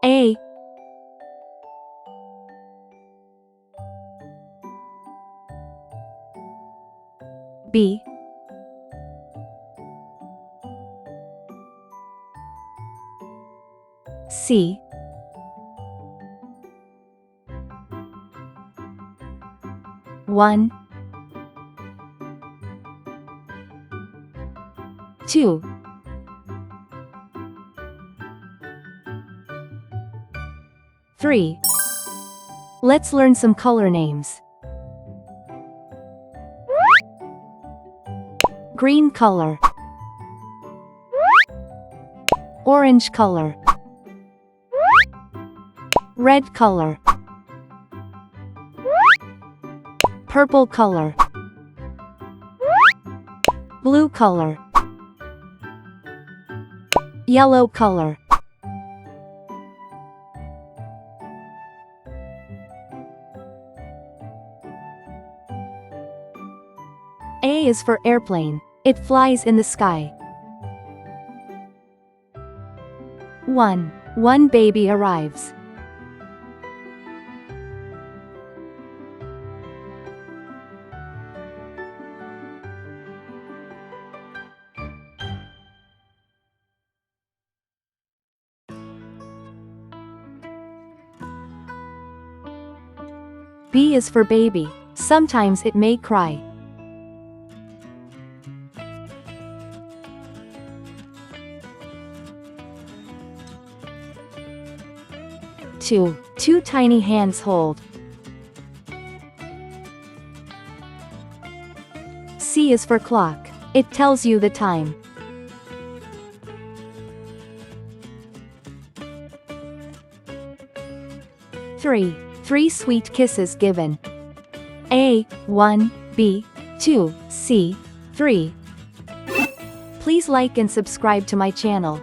A, B, C, one, two, three. Let's learn some color names. Green color, orange color, red color, purple color, blue color, yellow color. A is for airplane. It flies in the sky. One baby arrives. B is for baby. Sometimes it may cry. Two tiny hands hold. C is for clock. It tells you the time. Three sweet kisses given. A, 1, B, 2, C, 3. Please like and subscribe to my channel.